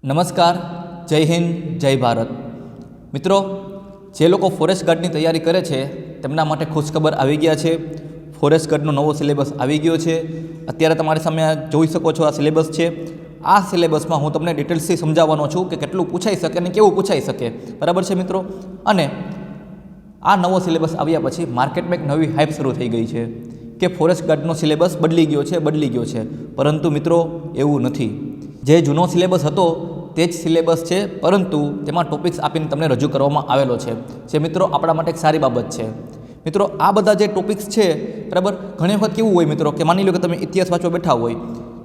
નમસ્કાર, જય હિન્દ, જય ભારત. મિત્રો, જે લોકો ફોરેસ્ટ ગાર્ડની તૈયારી કરે છે તેમના માટે ખુશખબર આવી ગયા છે. ફોરેસ્ટ ગાર્ડનો નવો સિલેબસ આવી ગયો છે. અત્યારે તમારી સામે આ જોઈ શકો છો, આ સિલેબસ છે. આ સિલેબસમાં હું તમને ડિટેલ્સથી સમજાવવાનો છું કે કેટલું પૂછાઈ શકે અને કેવું પૂછાઈ શકે. બરાબર છે મિત્રો? અને આ નવો સિલેબસ આવ્યા પછી માર્કેટમાં એક નવી હાઇપ શરૂ થઈ ગઈ છે કે ફોરેસ્ટ ગાર્ડનો સિલેબસ બદલી ગયો છે. પરંતુ મિત્રો, એવું નથી. જે જૂનો સિલેબસ હતો તે જ સિલેબસ છે, પરંતુ તેમાં ટોપિક્સ આપીને તમને રજૂ કરવામાં આવેલો છે, જે મિત્રો આપણા માટે એક સારી બાબત છે. મિત્રો, આ બધા જે ટોપિક્સ છે, બરાબર, ઘણી વખત કેવું હોય મિત્રો કે માની લો કે તમે ઇતિહાસ વાંચવા બેઠા હોય,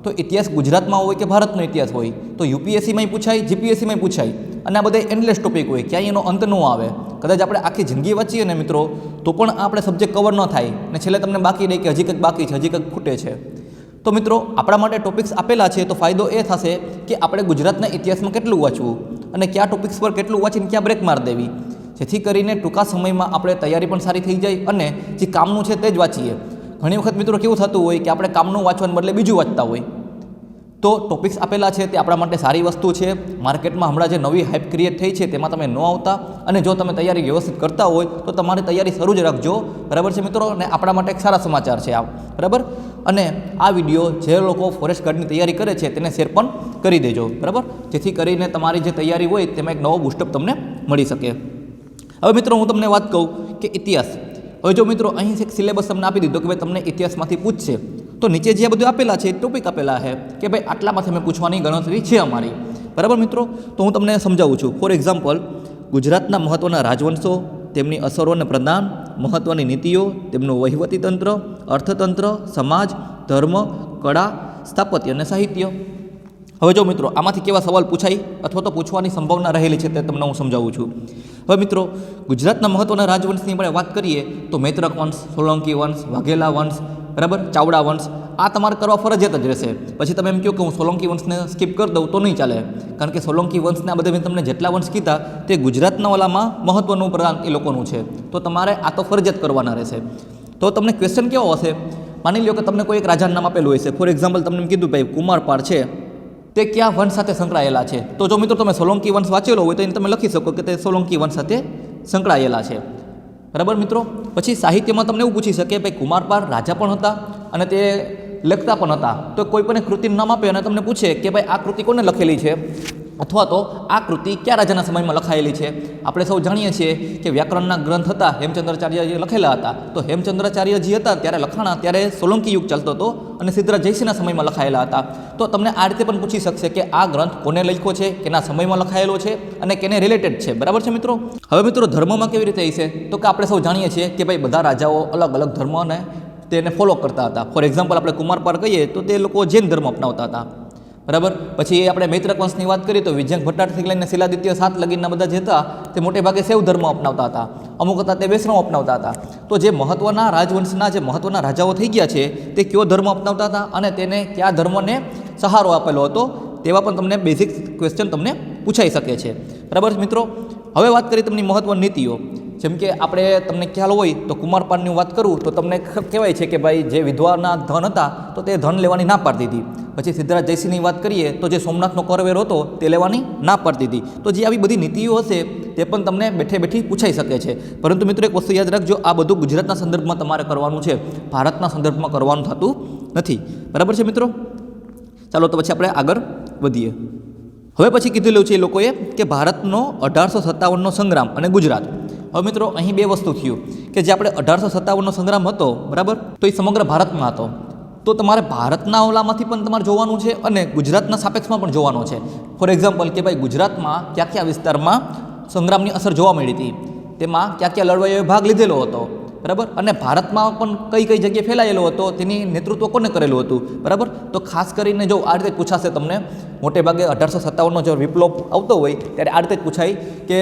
તો ઇતિહાસ ગુજરાતમાં હોય કે ભારતનો ઇતિહાસ હોય, તો યુપીએસસીમાંય પૂછાય, જીપીએસસીમાંય પૂછાય, અને આ બધા એન્ડલેસ ટોપિક હોય, ક્યાંય એનો અંત ન આવે. કદાચ આપણે આખી જિંદગી વાંચીએ ને મિત્રો, તો પણ આપણે સબ્જેક્ટ કવર ન થાય, ને છેલ્લે તમને બાકી રહે કે હજી કંઈક બાકી છે, હજી કંઈક ખૂટે છે. તો મિત્રો, આપણા માટે ટોપિક્સ આપેલા છે, તો ફાયદો એ થશે કે આપણે ગુજરાતના ઇતિહાસમાં કેટલું વાંચવું અને કયા ટોપિક્સ પર કેટલું વાંચીને ક્યાં બ્રેક મારી દેવી, જેથી કરીને ટૂંકા સમયમાં આપણે તૈયારી પણ સારી થઈ જાય અને જે કામનું છે તે જ વાંચીએ. ઘણી વખત મિત્રો કેવું થતું હોય કે આપણે કામનું વાંચવાને બદલે બીજું વાંચતા હોય. તો ટોપિક્સ આપેલા છે તે આપણા માટે સારી વસ્તુ છે. માર્કેટમાં હમણાં જે નવી હાઇપ ક્રિએટ થઈ છે તેમાં તમે ન આવતા, અને જો તમે તૈયારી વ્યવસ્થિત કરતા હોય તો તમારી તૈયારી શરૂ જ રાખજો. બરાબર છે મિત્રો? અને આપણા માટે એક સારા સમાચાર છે આ. બરાબર? અને આ વિડીયો જે લોકો ફોરેસ્ટ ગાર્ડની તૈયારી કરે છે તેને શેર પણ કરી દેજો. બરાબર? જેથી કરીને તમારી જે તૈયારી હોય તેમાં એક નવો બૂસ્ટઅપ તમને મળી શકે. હવે મિત્રો, હું તમને વાત કહું કે ઇતિહાસ. હવે જો મિત્રો, અહીં એક સિલેબસ તમને આપી દીધો કે ભાઈ તમને ઇતિહાસમાંથી પૂછશે, તો નીચે જે બધું આપેલા છે ટોપિક આપેલા છે કે ભાઈ આટલામાંથી અમે પૂછવાની ગણતરી છે અમારી. બરાબર મિત્રો? તો હું તમને સમજાવું છું. ફોર એક્ઝામ્પલ, ગુજરાતના મહત્ત્વના રાજવંશો, તેમની અસરો અને પ્રદાન, મહત્ત્વની નીતિઓ, તેમનું વહીવટી તંત્ર, અર્થતંત્ર, સમાજ, ધર્મ, કળા, સ્થાપત્ય અને સાહિત્ય. હવે જો મિત્રો, આમાંથી કેવા સવાલ પૂછાય અથવા તો પૂછવાની સંભાવના રહેલી છે તે તમને હું સમજાવું છું. હવે મિત્રો, ગુજરાતના મહત્ત્વના રાજવંશની આપણે વાત કરીએ તો મૈત્રક વંશ, સોલંકી વંશ, વાઘેલા વંશ, બરાબર, ચાવડા વંશ, આ તમારે કરવા ફરજિયાત જ રહેશે. પછી તમે એમ કહો કે હું સોલંકી વંશને સ્કીપ કરી દઉં તો નહીં ચાલે, કારણ કે સોલંકી વંશના બધા મેં તમને જેટલા વંશ કીધા તે ગુજરાતના ઓલામાં મહત્ત્વનું પ્રદાન એ લોકોનું છે, તો તમારે આ તો ફરજિયાત કરવાના રહેશે. તો તમને ક્વેશ્ચન કેવો હશે? માની લો કે તમને કોઈ એક રાજાનું નામ આપેલું હોય છે. ફોર એક્ઝામ્પલ, તમને એમ કીધું ભાઈ કુમારપાળ છે, તે કયા વંશ સાથે સંકળાયેલા છે? તો જો મિત્રો તમે સોલંકી વંશ વાંચેલો હોય તો એને તમે લખી શકો કે તે સોલંકી વંશ સાથે સંકળાયેલા છે. બરાબર મિત્રો? પછી સાહિત્યમાં તમને એવું પૂછી શકે ભાઈ કુમારપાળ રાજા પણ હતા અને તે લખતા પણ હતા, તો કોઈ પણ કૃતિનું નામ આપે અને તમને પૂછે કે ભાઈ આ કૃતિ કોને લખેલી છે, અથવા તો આ કૃતિ કયા રાજાના સમયમાં લખાયેલી છે. આપણે સૌ જાણીએ છીએ કે વ્યાકરણના ગ્રંથ હતા હેમચંદ્રાચાર્યજી લખેલા હતા. તો હેમચંદ્રાચાર્યજી હતા ત્યારે લખાણા, ત્યારે સોલંકી યુગ ચાલતો હતો અને સિદ્ધરાજ જયસિંહના સમયમાં લખાયેલા હતા. તો તમને આ રીતે પણ પૂછી શકશે કે આ ગ્રંથ કોને લખ્યો છે, કેના સમયમાં લખાયેલો છે અને કેને રિલેટેડ છે. બરાબર છે મિત્રો? હવે મિત્રો, ધર્મમાં કેવી રીતે હશે? તો કે આપણે સૌ જાણીએ છીએ કે ભાઈ બધા રાજાઓ અલગ અલગ ધર્મને તેને ફોલો કરતા હતા. ફોર એક્ઝામ્પલ, આપણે કુમારપાળ કહીએ તો તે લોકો જૈન ધર્મ અપનાવતા હતા. બરાબર? પછી આપણે મૈત્રક વંશની વાત કરીએ તો વિજયંગ ભટ્ટારથી લઈને શિલાદિત્ય સાત લગીનના બધા જે હતા તે મોટે ભાગે શૈવ ધર્મ અપનાવતા હતા. અમુક હતા તે વૈષ્ણવ અપનાવતા હતા. તો જે મહત્ત્વના રાજવંશના જે મહત્ત્વના રાજાઓ થઈ ગયા છે તે કયો ધર્મ અપનાવતા હતા અને તેને કયા ધર્મને સહારો આપેલો હતો, તેવા પણ તમને બેઝિક ક્વેશ્ચન તમને પૂછાઈ શકે છે. બરાબર મિત્રો? હવે વાત કરીએ તેમની મહત્ત્વની નીતિઓ. જેમ કે આપણે તમને ખ્યાલ હોય તો કુમારપાળની વાત કરું તો તમને કહેવાય છે કે ભાઈ જે વિધવાના ધન હતા તો તે ધન લેવાની ના પાડતી હતી. પછી સિદ્ધરાજ જયસિંહની વાત કરીએ તો જે સોમનાથનો કરવેરો હતો તે લેવાની ના પાડતી હતી. તો જે આવી બધી નીતિઓ હશે તે પણ તમને બેઠે બેઠી પૂછાઈ શકે છે. પરંતુ મિત્રો, એક વસ્તુ યાદ રાખજો, આ બધું ગુજરાતના સંદર્ભમાં તમારે કરવાનું છે, ભારતના સંદર્ભમાં કરવાનું થતું નથી. બરાબર છે મિત્રો? ચાલો તો પછી આપણે આગળ વધીએ. હવે પછી કીધેલું છે એ લોકોએ કે ભારતનો 1857નો સંગ્રામ અને ગુજરાત. હવે મિત્રો, અહીં બે વસ્તુ થયું કે જે આપણે 1857નો સંગ્રામ હતો, બરાબર, તો એ સમગ્ર ભારતમાં હતો. તો તમારે ભારતના ઓલામાંથી પણ તમારે જોવાનું છે અને ગુજરાતના સાપેક્ષમાં પણ જોવાનું છે. ફોર એક્ઝામ્પલ, કે ભાઈ ગુજરાતમાં કયા કયા વિસ્તારમાં સંગ્રામની અસર જોવા મળી હતી, તેમાં કયા કયા લડવાઈઓએ ભાગ લીધેલો હતો. બરાબર? અને ભારતમાં પણ કઈ કઈ જગ્યાએ ફેલાયેલો હતો, તેની નેતૃત્વ કોને કરેલું હતું. બરાબર? તો ખાસ કરીને જો આ રીતે પૂછાશે તમને, મોટે ભાગે 1857નો જો વિપ્લવ આવતો હોય ત્યારે આ રીતે જ પૂછાય કે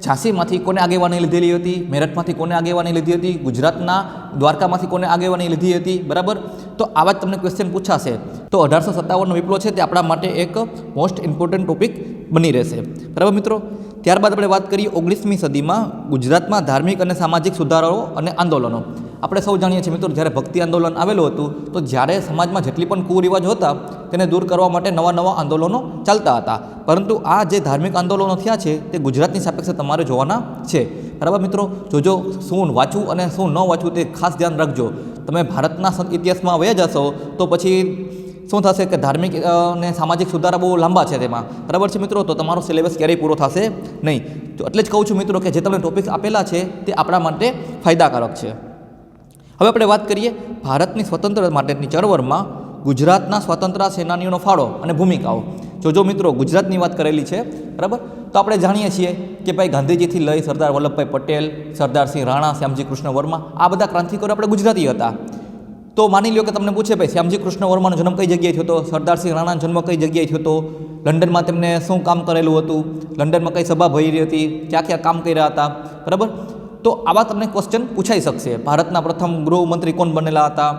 ઝાંસીમાંથી કોને આગેવાની લીધેલી હતી, મેરઠમાંથી કોને આગેવાની લીધી હતી, ગુજરાતના દ્વારકામાંથી કોને આગેવાની લીધી હતી. બરાબર? તો આવા જ તમને ક્વેશ્ચન પૂછાશે. તો 1857નો વિપ્લવ છે તે આપણા માટે એક મોસ્ટ ઇમ્પોર્ટન્ટ ટોપિક બની રહેશે. બરાબર મિત્રો? ત્યારબાદ આપણે વાત કરીએ 19મી સદીમાં ગુજરાતમાં ધાર્મિક અને સામાજિક સુધારાઓ અને આંદોલનો. આપણે સૌ જાણીએ છીએ મિત્રો, જ્યારે ભક્તિ આંદોલન આવેલું હતું તો જ્યારે સમાજમાં જેટલી પણ કુરિવાજો હતા તેને દૂર કરવા માટે નવા નવા આંદોલનો ચાલતા હતા. પરંતુ આ જે ધાર્મિક આંદોલનો થયા છે તે ગુજરાતની સાપેક્ષે તમારે જોવાના છે. બરાબર મિત્રો, જોજો શું વાંચવું અને શું ન વાંચવું તે ખાસ ધ્યાન રાખજો. તમે ભારતના ઇતિહાસમાં વયા જશો તો પછી શું થશે કે ધાર્મિક અને સામાજિક સુધારા બહુ લાંબા છે તેમાં. બરાબર છે મિત્રો, તો તમારો સિલેબસ ક્યારેય પૂરો થશે નહીં. તો એટલે જ કહું છું મિત્રો કે જે તમને ટોપિક્સ આપેલા છે તે આપણા માટે ફાયદાકારક છે. હવે આપણે વાત કરીએ ભારતની સ્વતંત્રતા માટેની ચળવળમાં ગુજરાતના સ્વતંત્રતા સેનાનીઓનો ફાળો અને ભૂમિકાઓ. જો મિત્રો ગુજરાતની વાત કરેલી છે, બરાબર, તો આપણે જાણીએ છીએ કે ભાઈ ગાંધીજીથી લઈ સરદાર વલ્લભભાઈ પટેલ, સરદારસિંહ રાણા, શ્યામજી કૃષ્ણ વર્મા, આ બધા ક્રાંતિકારીઓ આપણે ગુજરાતી હતા. તો માની લો કે તમને પૂછે ભાઈ શ્યામજી કૃષ્ણ વર્માનો જન્મ કઈ જગ્યાએ થયો હતો, સરદારસિંહ રાણાનો જન્મ કઈ જગ્યાએ થયો હતો, લંડનમાં તેમને શું કામ કરેલું હતું, લંડનમાં કઈ સભા ભરી હતી, ક્યાં ક્યાં કામ કર્યા હતા, બરાબર. તો આવા તમને ક્વેશ્ચન પૂછાઈ શકશે. ભારતના પ્રથમ ગૃહમંત્રી કોણ બનેલા હતા,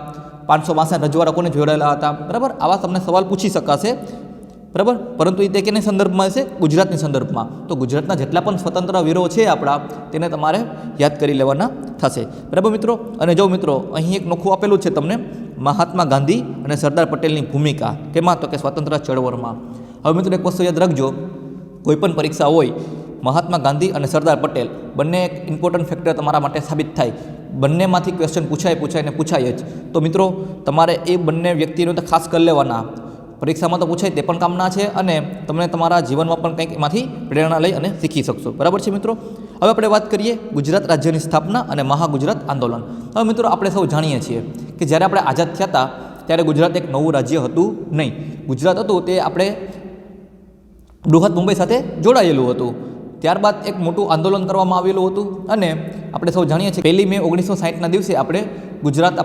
562 રજવાડા કોને જોડાયેલા હતા, બરાબર. આવા તમને સવાલ પૂછી શકાશે, બરાબર. પરંતુ એ તે કેના સંદર્ભમાં હશે? ગુજરાતની સંદર્ભમાં. તો ગુજરાતના જેટલા પણ સ્વતંત્ર વીરો છે આપણા, તેને તમારે યાદ કરી લેવાના થશે. બરાબર મિત્રો. અને જો મિત્રો અહીં એક નોખું આપેલું છે તમને, મહાત્મા ગાંધી અને સરદાર પટેલની ભૂમિકા. કેમાં? તો કે સ્વતંત્ર ચળવળમાં. હવે મિત્રો એક વસ્તુ યાદ રાખજો, કોઈ પણ પરીક્ષા હોય, મહાત્મા ગાંધી અને સરદાર પટેલ બંને એક ઇમ્પોર્ટન્ટ ફેક્ટર તમારા માટે સાબિત થાય. બંનેમાંથી ક્વેશ્ચન પૂછાય જ. તો મિત્રો તમારે એ બંને વ્યક્તિને તો ખાસ કરી લેવાના. પરીક્ષામાં તો પૂછાય તે પણ કામના છે અને તમને તમારા જીવનમાં પણ કંઈક એમાંથી પ્રેરણા લઈ અને શીખી શકશો. બરાબર છે મિત્રો. હવે આપણે વાત કરીએ ગુજરાત રાજ્યની સ્થાપના અને મહાગુજરાત આંદોલન. હવે મિત્રો આપણે સૌ જાણીએ છીએ કે જ્યારે આપણે આઝાદ થયા હતા ત્યારે ગુજરાત એક નવું રાજ્ય હતું નહીં. ગુજરાત હતું તે આપણે બૃહદ મુંબઈ સાથે જોડાયેલું હતું. ત્યારબાદ એક મોટું આંદોલન કરવામાં આવેલું હતું અને આપણે સૌ જાણીએ છીએ 1 મે 1960ના દિવસે ગુજરાત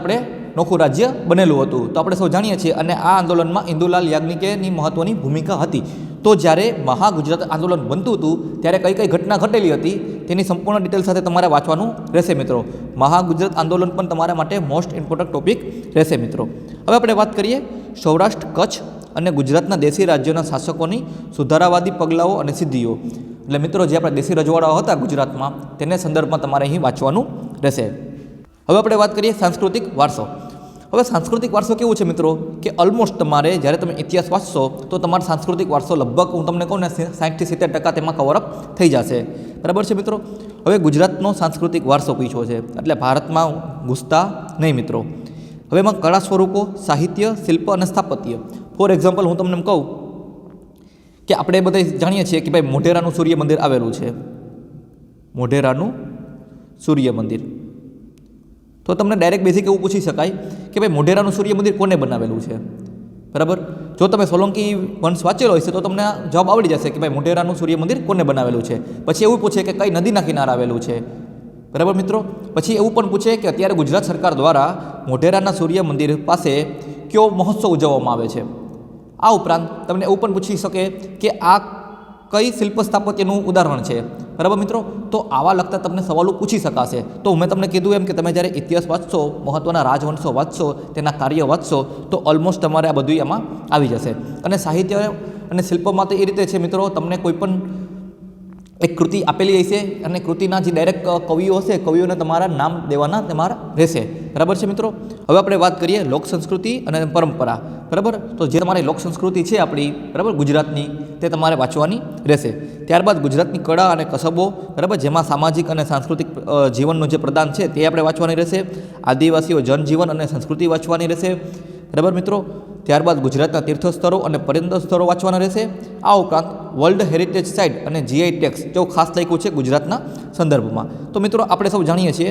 નોખું રાજ્ય બનેલું હતું. તો આપણે સૌ જાણીએ છીએ અને આ આંદોલનમાં ઇન્દુલાલ યાજ્ઞિકેની મહત્ત્વની ભૂમિકા હતી. તો જ્યારે મહાગુજરાત આંદોલન બનતું હતું ત્યારે કઈ કઈ ઘટના ઘટેલી હતી તેની સંપૂર્ણ ડિટેલ સાથે તમારે વાંચવાનું રહેશે મિત્રો. મહાગુજરાત આંદોલન પણ તમારા માટે મોસ્ટ ઇમ્પોર્ટન્ટ ટોપિક રહેશે મિત્રો. હવે આપણે વાત કરીએ સૌરાષ્ટ્ર, કચ્છ અને ગુજરાતના દેશી રાજ્યોના શાસકોની સુધારાવાદી પગલાઓ અને સિદ્ધિઓ. એટલે મિત્રો જે આપણા દેશી રજવાડાઓ હતા ગુજરાતમાં તેને સંદર્ભમાં તમારે અહીં વાંચવાનું રહેશે. હવે આપણે વાત કરીએ સાંસ્કૃતિક વારસો. હવે સાંસ્કૃતિક વારસો કેવું છે મિત્રો કે ઓલમોસ્ટ તમારે જ્યારે તમે ઇતિહાસ વાંચશો તો તમારો સાંસ્કૃતિક વારસો લગભગ હું તમને કહું ને 60-70% તેમાં કવરઅપ થઈ જશે. બરાબર છે મિત્રો. હવે ગુજરાતનો સાંસ્કૃતિક વારસો પૂછ્યો છે એટલે ભારતમાં ઘૂસતા નહીં મિત્રો. હવે એમાં કળા સ્વરૂપો, સાહિત્ય, શિલ્પ અને સ્થાપત્ય. ફોર એક્ઝામ્પલ હું તમને કહું કે આપણે બધા જાણીએ છીએ કે ભાઈ મોઢેરાનું સૂર્ય મંદિર આવેલું છે. મોઢેરાનું સૂર્ય મંદિર. તો તમને ડાયરેક્ટ બેઝિક એવું પૂછી શકાય કે ભાઈ મોઢેરાનું સૂર્ય મંદિર કોને બનાવેલું છે? બરાબર. જો તમે સોલંકી વંશ વાંચેલો હશે તો તમને જવાબ આવડી જશે કે ભાઈ મોઢેરાનું સૂર્ય મંદિર કોને બનાવેલું છે. પછી એવું પૂછે કે કઈ નદીના કિનારે આવેલું છે. બરાબર મિત્રો. પછી એવું પણ પૂછે કે અત્યારે ગુજરાત સરકાર દ્વારા મોઢેરાના સૂર્ય મંદિર પાસે કયો મહોત્સવ ઉજવવામાં આવે છે. આ ઉપરાંત તમને એવું પણ પૂછી શકે કે આ કઈ શિલ્પ સ્થાપત્યનું ઉદાહરણ છે. બરાબર મિત્રો. તો આવા લગતા તમને સવાલો પૂછી શકાશે. તો મેં તમને કીધું એમ કે તમે જ્યારે ઇતિહાસ વાંચશો, મહત્ત્વના રાજવંશો વાંચશો, તેના કાર્ય વાંચશો તો ઓલમોસ્ટ તમારે આ બધું એમાં આવી જશે. અને સાહિત્ય અને શિલ્પમાં તો એ રીતે છે મિત્રો, તમને કોઈ પણ એક કૃતિ આપેલી હશે અને કૃતિના જે ડાયરેક્ટ કવિઓ હશે, કવિઓને તમારા નામ દેવાના તમારા રહેશે. બરાબર છે મિત્રો. હવે આપણે વાત કરીએ લોક સંસ્કૃતિ અને પરંપરા. બરાબર. તો જે તમારી લોક સંસ્કૃતિ છે આપણી, બરાબર, ગુજરાતની, તે તમારે વાંચવાની રહેશે. ત્યારબાદ ગુજરાતની કળા અને કસબો, બરાબર, જેમાં સામાજિક અને સાંસ્કૃતિક જીવનનું જે પ્રદાન છે તે આપણે વાંચવાની રહેશે. આદિવાસીઓ જનજીવન અને સંસ્કૃતિ વાંચવાની રહેશે. બરાબર મિત્રો. ત્યારબાદ ગુજરાતના તીર્થસ્થળો અને પર્યટન સ્થળો વાંચવાના રહેશે. આ ઉપરાંત વર્લ્ડ હેરિટેજ સાઇટ અને GI ટેક્સ જેવું ખાસ લખ્યું છે ગુજરાતના સંદર્ભમાં. તો મિત્રો આપણે સૌ જાણીએ છીએ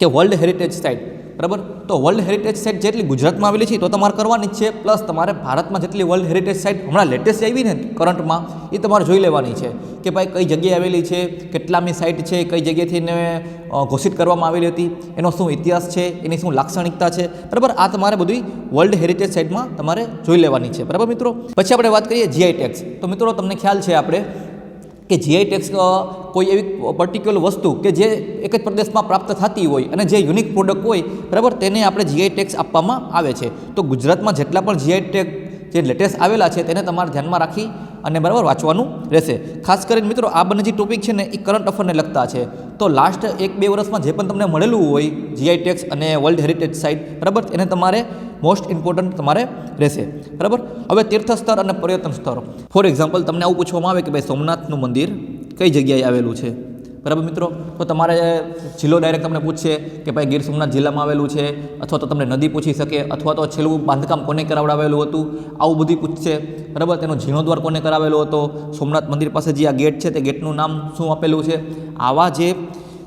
કે વર્લ્ડ હેરિટેજ સાઇટ, બરાબર, તો વર્લ્ડ હેરિટેજ સાઇટ જેટલી ગુજરાતમાં આવેલી છે તો તમારે કરવાની જ છે. પ્લસ તમારે ભારતમાં જેટલી વર્લ્ડ હેરિટેજ સાઇટ હમણાં લેટેસ્ટ આવી ને કરંટમાં એ તમારે જોઈ લેવાની છે કે ભાઈ કઈ જગ્યાએ આવેલી છે, કેટલામી સાઇટ છે, કઈ જગ્યાએથી એને ઘોષિત કરવામાં આવેલી હતી, એનો શું ઇતિહાસ છે, એની શું લાક્ષણિકતા છે. બરાબર. આ તમારે બધી વર્લ્ડ હેરિટેજ સાઇટમાં તમારે જોઈ લેવાની છે. બરાબર મિત્રો. પછી આપણે વાત કરીએ GI ટેક્સ. તો મિત્રો તમને ખ્યાલ છે આપણે કે GI ટેક્સ કોઈ એવી પર્ટિક્યુલર વસ્તુ કે જે એક જ પ્રદેશમાં પ્રાપ્ત થતી હોય અને જે યુનિક પ્રોડક્ટ હોય, બરાબર, તેને આપણે GI ટેક્સ આપવામાં આવે છે. તો ગુજરાતમાં જેટલા પણ GI ટેગ જે લેટેસ્ટ આવેલા છે તેને તમારે ધ્યાનમાં રાખી અને બરાબર વાંચવાનું રહેશે. ખાસ કરીને મિત્રો આ બંને જે ટોપિક છે ને એ કરંટ અફેરને લગતા છે. તો લાસ્ટ 1-2 વર્ષમાં જે પણ તમને મળેલું હોય જીઆઈ ટેક્સ અને વર્લ્ડ હેરિટેજ સાઇટ બરાબર એને તમારે મોસ્ટ ઇમ્પોર્ટન્ટ તમારે રહેશે. બરાબર. હવે તીર્થ સ્થળ અને પર્યટન સ્થળ, ફોર એક્ઝામ્પલ તમને આવું પૂછવામાં આવે કે ભાઈ સોમનાથનું મંદિર કઈ જગ્યાએ આવેલું છે. બરાબર મિત્રો, તો તમારે જિલ્લો ડાયરેક્ટ તમને પૂછશે કે ભાઈ ગીર સોમનાથ જિલ્લામાં આવેલું છે, અથવા તો તમને નદી પૂછી શકે, અથવા તો છેલ્લું બાંધકામ કોને કરાવડાવેલું હતું આવું બધું પૂછશે. બરાબર. તેનો જીર્ણોદ્વાર કોને કરાવેલો હતો, સોમનાથ મંદિર પાસે જે આ ગેટ છે તે ગેટનું નામ શું આપેલું છે. આવા જે